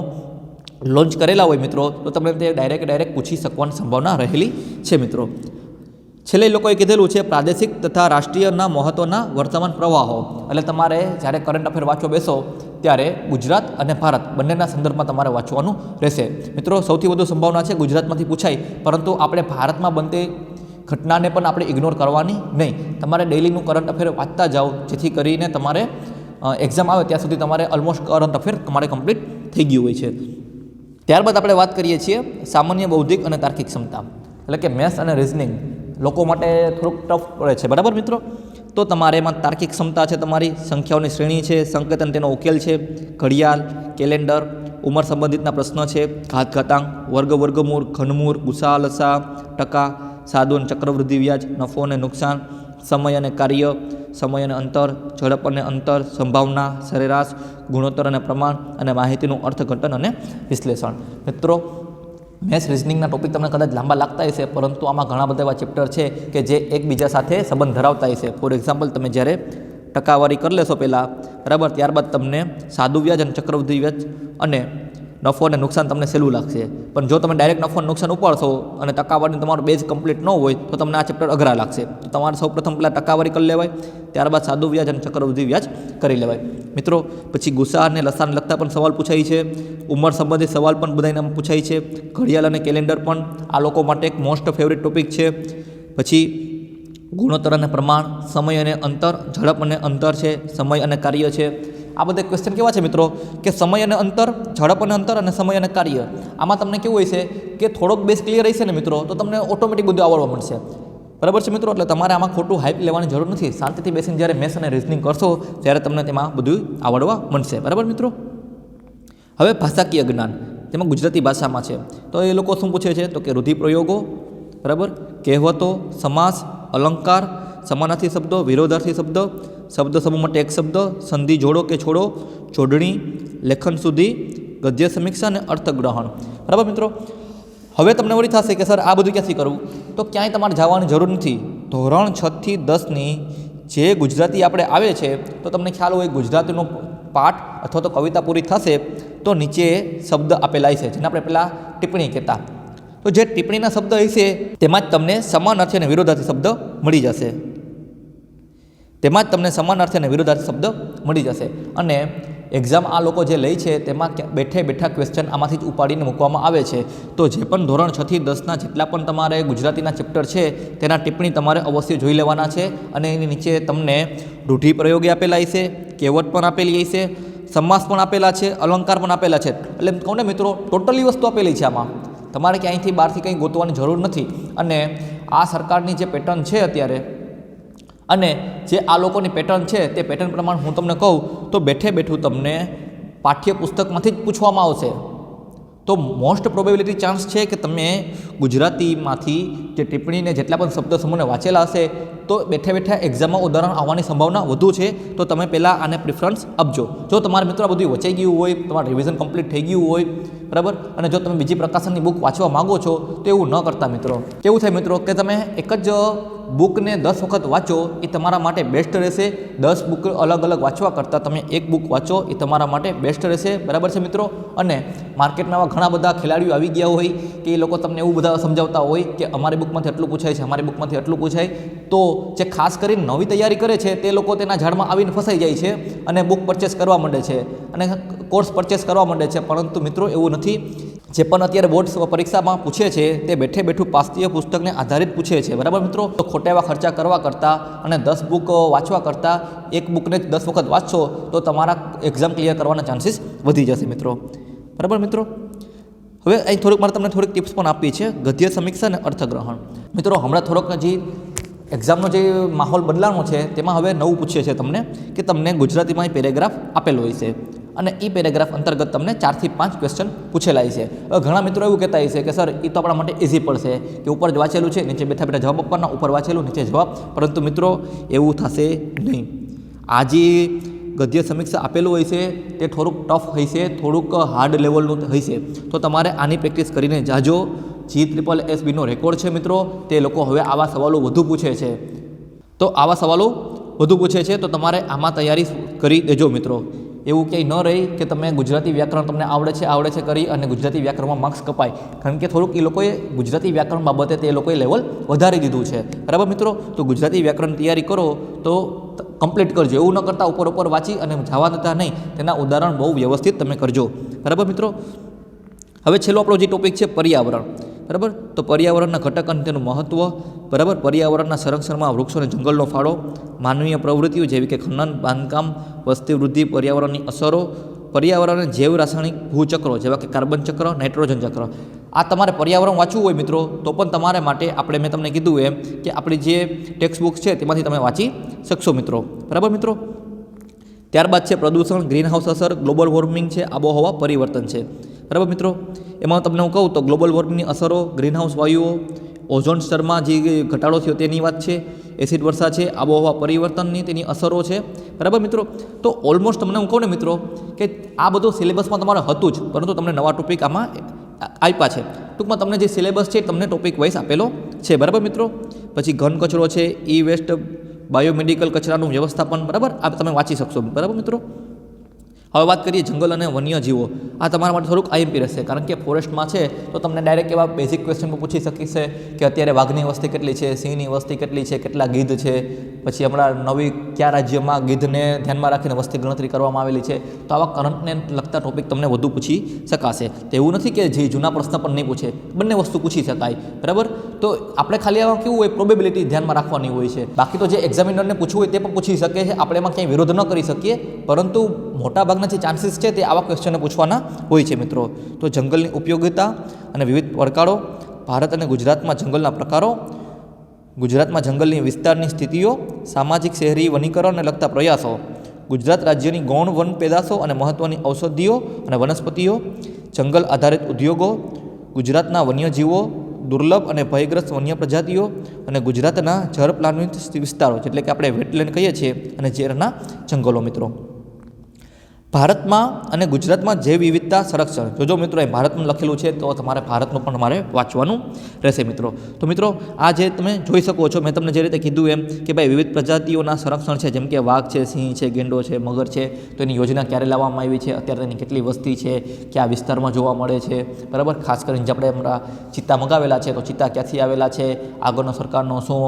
લોન્ચ કરેલા હોય મિત્રો, તો તમને તે ડાયરેક્ટ પૂછી શકવાની સંભાવના રહેલી છે મિત્રો. છેલ્લે લોકોએ કીધેલું છે પ્રાદેશિક તથા રાષ્ટ્રીયના મહત્ત્વના વર્તમાન પ્રવાહો. એટલે તમારે જ્યારે કરંટ અફેર વાંચવા બેસો ત્યારે ગુજરાત અને ભારત બંનેના સંદર્ભમાં તમારે વાંચવાનું રહેશે મિત્રો. સૌથી વધુ સંભાવના છે ગુજરાતમાંથી પૂછાય, પરંતુ આપણે ભારતમાં બનતી ઘટનાને પણ આપણે ઇગ્નોર કરવાની નહીં. તમારે ડેઇલીનું કરંટ અફેર વાંચતા જાઓ, જેથી કરીને તમારે એક્ઝામ આવે ત્યાં સુધી તમારે ઓલમોસ્ટ કરંટ અફેર તમારે કમ્પ્લીટ થઈ ગયું હોય છે. ત્યારબાદ આપણે વાત કરીએ છીએ સામાન્ય બૌદ્ધિક અને તાર્કિક ક્ષમતા, એટલે કે મેથ્સ અને રિઝનિંગ. લોકો માટે થોડુંક ટફ પડે છે, બરાબર મિત્રો. તો તમારે એમાં તાર્કિક ક્ષમતા છે, તમારી સંખ્યાઓની શ્રેણી છે, સંકેતન તેનો ઉકેલ છે, ઘડિયાળ, કેલેન્ડર, ઉંમર સંબંધિતના પ્રશ્ન છે, ઘાતાંક, વર્ગમૂળ, ઘનમૂળ, ગુસા, લસા, ટકા, સાદુ અને ચક્રવૃદ્ધિ વ્યાજ, નફો અને નુકસાન, સમય અને કાર્ય, સમય અને અંતર, ઝડપ અને અંતર, સંભાવના, સરેરાશ, ગુણોત્તર અને પ્રમાણ, અને માહિતીનું અર્થઘટન અને વિશ્લેષણ. મિત્રો મેથ્સ રિઝનિંગના ટોપિક તમને કદાચ લાંબા લાગતા હશે, પરંતુ આમાં ઘણા બધા એવા ચેપ્ટર છે કે જે એકબીજા સાથે સંબંધ ધરાવતા હશે. ફોર એક્ઝામ્પલ તમે જ્યારે ટકાવારી કરી લેશો પહેલાં, બરાબર, ત્યારબાદ તમને સાદું વ્યાજ અને ચક્રવૃદ્ધિ વ્યાજ અને નફો અને નુકસાન તમને સહેલું લાગશે. પણ જો તમે ડાયરેક્ટ નફો અને નુકસાન ઉપાડશો અને ટકાવારી તમારું બેઝ કમ્પ્લીટ ન હોય તો તમને આ ચેપ્ટર અઘરા લાગશે. તો તમારે સૌપ્રથમ પહેલાં ટકાવારી કરી લેવાય, ત્યારબાદ સાદું વ્યાજ અને ચક્રવૃદ્ધિ વ્યાજ કરી લેવાય મિત્રો. પછી ગુસા અને લસાને લગતા પણ સવાલ પૂછાય છે, ઉંમર સંબંધિત સવાલ પણ બધાને પૂછાય છે, ઘડિયાળ અને કેલેન્ડર પણ આ લોકો માટે એક મોસ્ટ ફેવરિટ ટોપિક છે. પછી ગુણોત્તર અને પ્રમાણ, સમય અને અંતર, ઝડપ અને અંતર છે, સમય અને કાર્ય છે. આ બધા ક્વેશ્ચન કેવા છે મિત્રો કે સમય અને અંતર, ઝડપ અને અંતર અને સમય અને કાર્ય. આમાં તમને કેવું હોય છે કે થોડોક બેઝ ક્લિયર હશે ને મિત્રો તો તમને ઓટોમેટિક બધું આવડવા મળશે, બરાબર છે મિત્રો. એટલે તમારે આમાં ખોટું હાઈપ લેવાની જરૂર નથી. શાંતિથી બેસીને જ્યારે મેથ્સ અને રિઝનિંગ કરશો ત્યારે તમને તેમાં બધું આવડવા મળશે, બરાબર મિત્રો. હવે ભાષાકીય જ્ઞાન, તેમાં ગુજરાતી ભાષામાં છે. તો એ લોકો શું પૂછે છે તો કે રૂઢિપ્રયોગો, બરાબર, કહેવતો, સમાસ, અલંકાર, સમાનાર્થી શબ્દો, વિરોધાર્થી શબ્દ, શબ્દ સમૂહ માટે એક શબ્દ, સંધિ જોડો કે છોડો, જોડણી, લેખન સુધી, ગદ્ય સમીક્ષા અને અર્થગ્રહણ, બરાબર મિત્રો. હવે તમને વળી થશે કે સર આ બધું ક્યાંથી કરવું? તો ક્યાંય તમારે જવાની જરૂર નથી. ધોરણ 6 થી 10ની જે ગુજરાતી આપણે આવે છે તો તમને ખ્યાલ હોય ગુજરાતીનો પાઠ અથવા તો કવિતા પૂરી થશે તો નીચે શબ્દ આપેલા છે જેને આપણે પહેલાં ટિપ્પણી કહેતા. તો જે ટિપ્પણીના શબ્દ હશે તેમાં જ તમને સમાનાર્થી અને વિરોધાર્થી શબ્દ મળી જશે. તેમાં જ તમને સમાનાર્થી અને વિરુદ્ધાર્થી શબ્દ મળી જશે. અને એક્ઝામ આ લોકો જે લે છે તેમાં બેઠે બેઠા ક્વેશ્ચન આમાંથી જ ઉપાડીને મૂકવામાં આવે છે. તો જે પણ ધોરણ 6 થી 10ના જેટલા પણ તમારે ગુજરાતીના ચેપ્ટર છે તેના ટિપ્પણી તમારે અવશ્ય જોઈ લેવાના છે. અને એની નીચે તમને રૂઢિપ્રયોગે આપેલા હશે, કહેવત પણ આપેલી હશે, સમાસ પણ આપેલા છે, અલંકાર પણ આપેલા છે. એટલે કહું ને મિત્રો, ટોટલી વસ્તુ આપેલી છે આમાં. તમારે ક્યાંયથી બહારથી કંઈ ગોતવાની જરૂર નથી. અને આ સરકારની જે પેટર્ન છે અત્યારે, અને જે આ લોકોની પેટર્ન છે તે પેટર્ન પ્રમાણે હું તમને કહું તો બેઠે બેઠું તમને પાઠ્યપુસ્તકમાંથી જ પૂછવામાં આવશે. તો મોસ્ટ પ્રોબેબિલિટી ચાન્સ છે કે તમે ગુજરાતીમાંથી જે ટિપ્પણીને જેટલા પણ શબ્દ સમૂહને વાંચેલા હશે તો બેઠે બેઠા એક્ઝામમાં ઉદાહરણ આવવાની સંભાવના વધુ છે. તો તમે પહેલાં આને પ્રિફરન્સ આપજો. જો તમારા મિત્રો બધું વચાઈ ગયું હોય, તમારું રિવિઝન કમ્પ્લીટ થઈ ગયું હોય, બરાબર, અને જો તમે બીજી પ્રકાશનની બુક વાંચવા માગો છો તો એવું ન કરતા મિત્રો. કેવું થાય મિત્રો કે તમે એક જ બુકને 10 વખત વાંચો એ તમારા માટે બેસ્ટ રહેશે. 10 બુક અલગ અલગ વાંચવા કરતાં તમે એક બુક વાંચો એ તમારા માટે બેસ્ટ રહેશે. બરાબર છે મિત્રો. અને માર્કેટમાં આવા ઘણા બધા ખેલાડીઓ આવી ગયા હોય કે એ લોકો તમને એવું બધા સમજાવતા હોય કે અમારી બુકમાંથી એટલું પૂછાય છે, અમારી બુકમાંથી એટલું પૂછાય. તો જે ખાસ કરીને નવી તૈયારી કરે છે તે લોકો તેના ઝાડમાં આવીને ફસાઈ જાય છે અને બુક પરચેસ કરવા માંડે છે અને કોર્સ પરચેસ કરવા માંડે છે. પરંતુ મિત્રો એવું નથી. જે પણ અત્યારે બોર્ડ પરીક્ષામાં પૂછે છે તે બેઠે બેઠું પાઠ્ય પુસ્તકને આધારિત પૂછે છે. બરાબર મિત્રો. તો ખોટા એવા ખર્ચા કરવા કરતાં અને 10 બુક વાંચવા કરતાં એક બુકને 10 વખત વાંચશો તો તમારા એક્ઝામ ક્લિયર કરવાના ચાન્સીસ વધી જશે મિત્રો. બરાબર મિત્રો. હવે અહીં મારે તમને થોડીક ટિપ્સ પણ આપી છે. ગદ્ય સમીક્ષા અને અર્થગ્રહણ. મિત્રો હમણાં થોડોક હજી એક્ઝામનો જે માહોલ બદલાનો છે તેમાં હવે નવું પૂછે છે તમને કે તમને ગુજરાતીમાં પેરેગ્રાફ આપેલો હોય છે અને એ પેરેગ્રાફ અંતર્ગત તમને 4 થી 5 ક્વેશ્ચન પૂછેલા છે. ઘણા મિત્રો એવું કહેતા હોય છે કે સર એ તો આપણા માટે ઇઝી પડશે કે ઉપર જ વાંચેલું છે, નીચે બેઠા બેઠા જવાબ આપવાના, ઉપર વાંચેલું નીચે જવાબ. પરંતુ મિત્રો એવું થશે નહીં. આ જે ગદ્ય સમીક્ષા આપેલું હોય છે તે થોડુંક ટફ હોય છે, થોડુંક હાર્ડ લેવલનું હોય છે. તો તમારે આની પ્રેક્ટિસ કરીને જાજો. GSSBનો રેકોર્ડ છે મિત્રો, તે લોકો હવે આવા સવાલો વધુ પૂછે છે. તો આવા સવાલો વધુ પૂછે છે તો તમારે આમાં તૈયારી કરી દેજો મિત્રો. એવું કંઈ ન રહી કે તમે ગુજરાતી વ્યાકરણ તમને આવડે છે કરી અને ગુજરાતી વ્યાકરણમાં માર્ક્સ કપાય. કારણ કે થોડુંક એ લોકોએ ગુજરાતી વ્યાકરણ બાબતે તે લોકોએ લેવલ વધારી દીધું છે. બરાબર મિત્રો. તો ગુજરાતી વ્યાકરણ તૈયારી કરો તો કમ્પ્લીટ કરજો. એવું ન કરતાં ઉપર વાંચી અને જવા દેતા નહીં. તેના ઉદાહરણ બહુ વ્યવસ્થિત તમે કરજો. બરાબર મિત્રો. હવે છેલ્લો આપણો જે ટોપિક છે પર્યાવરણ. બરાબર. તો પર્યાવરણના ઘટક અને તેનું મહત્ત્વ. બરાબર. પર્યાવરણના સંરક્ષણમાં વૃક્ષો અને જંગલનો ફાળો, માનવીય પ્રવૃત્તિઓ જેવી કે ખનન, બાંધકામ, વસ્તી વૃદ્ધિ, પર્યાવરણની અસરો, પર્યાવરણ અને જૈવ રાસાયણિક ભૂચક્રો જેવા કે કાર્બન ચક્ર, નાઇટ્રોજન ચક્ર. આ તમારે પર્યાવરણ વાંચવું હોય મિત્રો તો પણ તમારે માટે મેં તમને કીધું એમ કે આપણી જે ટેક્સ્ટ બુક છે તેમાંથી તમે વાંચી શકશો મિત્રો. બરાબર મિત્રો. ત્યારબાદ છે પ્રદૂષણ, ગ્રીનહાઉસ અસર, ગ્લોબલ વોર્મિંગ છે, આબોહવા પરિવર્તન છે. બરાબર મિત્રો. એમાં તમને હું કહું તો ગ્લોબલ વોર્મિંગની અસરો, ગ્રીનહાઉસ વાયુઓ, ઓઝોન સ્તરમાં જે ઘટાડો થયો તેની વાત છે, એસિડ વર્ષા છે, આબોહવા પરિવર્તનની તેની અસરો છે. બરાબર મિત્રો. તો ઓલમોસ્ટ તમને હું કહું ને મિત્રો કે આ બધું સિલેબસમાં તમારે હતું જ, પરંતુ તમને નવા ટોપિક આમાં આપ્યા છે. ટૂંકમાં તમને જે સિલેબસ છે તમને ટોપિક વાઇઝ આપેલો છે. બરાબર મિત્રો. પછી ઘન કચરો છે, ઈ વેસ્ટ, બાયોમેડિકલ કચરાનું વ્યવસ્થાપન. બરાબર. આ તમે વાંચી શકશો. બરાબર મિત્રો. હવે વાત કરીએ જંગલ અને વન્યજીવો. આ તમારા માટે થોડુંક આઈએમપી રહેશે કારણ કે ફોરેસ્ટમાં છે તો તમને ડાયરેક્ટ એવા બેઝિક ક્વેશ્ચન પણ પૂછી શકીશે કે અત્યારે વાઘની વસ્તી કેટલી છે, સિંહની વસ્તી કેટલી છે, કેટલા ગીધ છે, પછી હમણાં નવી કયા રાજ્યમાં ગીધને ધ્યાનમાં રાખીને વસ્તી ગણતરી કરવામાં આવેલી છે. તો આવા કરંટને લગતા ટોપિક તમને વધુ પૂછી શકાશે. તો એવું નથી કે જે જૂના પ્રશ્ન પણ નહીં પૂછે, બંને વસ્તુ પૂછી શકાય. બરાબર. તો આપણે ખાલી આમાં કેવું હોય, પ્રોબેબિલિટી ધ્યાનમાં રાખવાની હોય છે. બાકી તો જે એક્ઝામિનરને પૂછવું હોય તે પણ પૂછી શકે છે. આપણે એમાં ક્યાંય વિરોધ ન કરી શકીએ, પરંતુ મોટાભાગના જે ચાન્સીસ છે તે આવા ક્વેશ્ચનને પૂછવાના હોય છે મિત્રો. તો જંગલની ઉપયોગિતા અને વિવિધ પડકારો, ભારત અને ગુજરાતમાં જંગલના પ્રકારો, ગુજરાતમાં જંગલની વિસ્તારની સ્થિતિઓ, સામાજિક શહેરી વનીકરણને લગતા પ્રયાસો, ગુજરાત રાજ્યની ગૌણ વન પેદાશો અને મહત્ત્વની ઔષધિઓ અને વનસ્પતિઓ, જંગલ આધારિત ઉદ્યોગો, ગુજરાતના વન્યજીવો, દુર્લભ અને ભયગ્રસ્ત વન્ય પ્રજાતિઓ અને ગુજરાતના જળ પ્લાનિત વિસ્તારો એટલે કે આપણે વેટલેન્ડ કહીએ છીએ અને ઝેરના જંગલો મિત્રો. ભારતમાં અને ગુજરાતમાં જૈવ વિવિધતા સંરક્ષણ. જોજો મિત્રો એ ભારતમાં લખેલું છે તો તમારે ભારતનું પણ તમારે વાંચવાનું રહેશે મિત્રો. તો મિત્રો આ જે તમે જોઈ શકો છો, મેં તમને જે રીતે કીધું એમ કે ભાઈ વિવિધ પ્રજાતિઓના સંરક્ષણ છે, જેમ કે વાઘ છે, સિંહ છે, ગેંડો છે, મગર છે, તો એની યોજના ક્યારે લાવવામાં આવી છે, અત્યારે તેની કેટલી વસ્તી છે, કયા વિસ્તારમાં જોવા મળે છે. બરાબર. ખાસ કરીને જે આપણે હમણાં ચિત્તા મંગાવેલા છે તો ચિત્તા ક્યાંથી આવેલા છે, આગળનો સરકારનો શું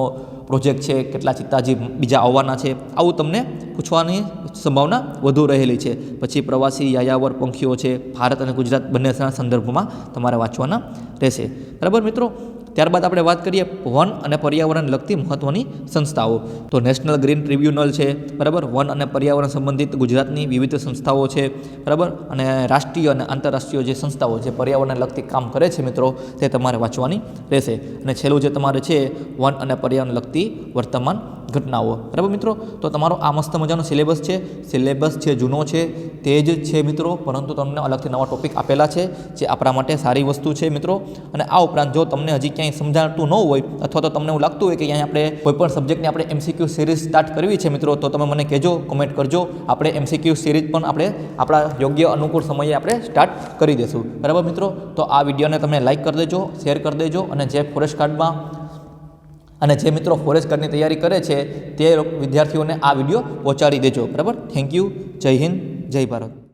પ્રોજેક્ટ છે, કેટલા ચિત્તાજી બીજા આવવાના છે, આવું તમને પૂછવાની સંભાવના વધુ રહેલી છે. પછી પ્રવાસી યાયાવર પંખીઓ છે, ભારત અને ગુજરાત બંનેના સંદર્ભમાં તમારે વાંચવાના રહેશે. બરાબર મિત્રો. ત્યારબાદ આપણે વાત કરીએ વન અને પર્યાવરણ લગતી મહત્ત્વની સંસ્થાઓ. તો નેશનલ ગ્રીન ટ્રિબ્યુનલ છે, બરાબર, વન અને પર્યાવરણ સંબંધિત ગુજરાતની વિવિધ સંસ્થાઓ છે, બરાબર, અને રાષ્ટ્રીય અને આંતરરાષ્ટ્રીય જે સંસ્થાઓ જે પર્યાવરણને લગતી કામ કરે છે મિત્રો, તે તમારે વાંચવાની રહેશે. અને છેલ્લું જે તમારે છે વન અને પર્યાવરણ લગતી વર્તમાન ઘટનાઓ. બરાબર મિત્રો. તો તમારો આ મસ્ત મજાનો સિલેબસ છે. સિલેબસ જે જૂનો છે તે જ છે મિત્રો, પરંતુ તમને અલગથી નવા ટોપિક આપેલા છે, જે આપણા માટે સારી વસ્તુ છે મિત્રો. અને આ ઉપરાંત જો તમને હજી ક્યાંય સમજાતું ન હોય, અથવા તો તમને એવું લાગતું હોય કે અહીંયા આપણે કોઈપણ સબ્જેક્ટની આપણે MCQ સિરીઝ સ્ટાર્ટ કરવી છે મિત્રો, તો તમે મને કહેજો, કોમેન્ટ કરજો. આપણે MCQ સિરીઝ પણ આપણે આપણા યોગ્ય અનુકૂળ સમયે આપણે સ્ટાર્ટ કરી દઈશું. બરાબર મિત્રો. તો આ વિડીયોને તમે લાઇક કરી દેજો, શેર કરી દેજો, અને જે ફોરેસ્ટ ગાર્ડમાં અને જે મિત્રો ફોરેસ્ટ ગાર્ડની તૈયારી કરે છે તે વિદ્યાર્થીઓને આ વિડીયો પહોંચાડી દેજો. બરાબર. Thank you. જય હિન્દ, જય ભારત.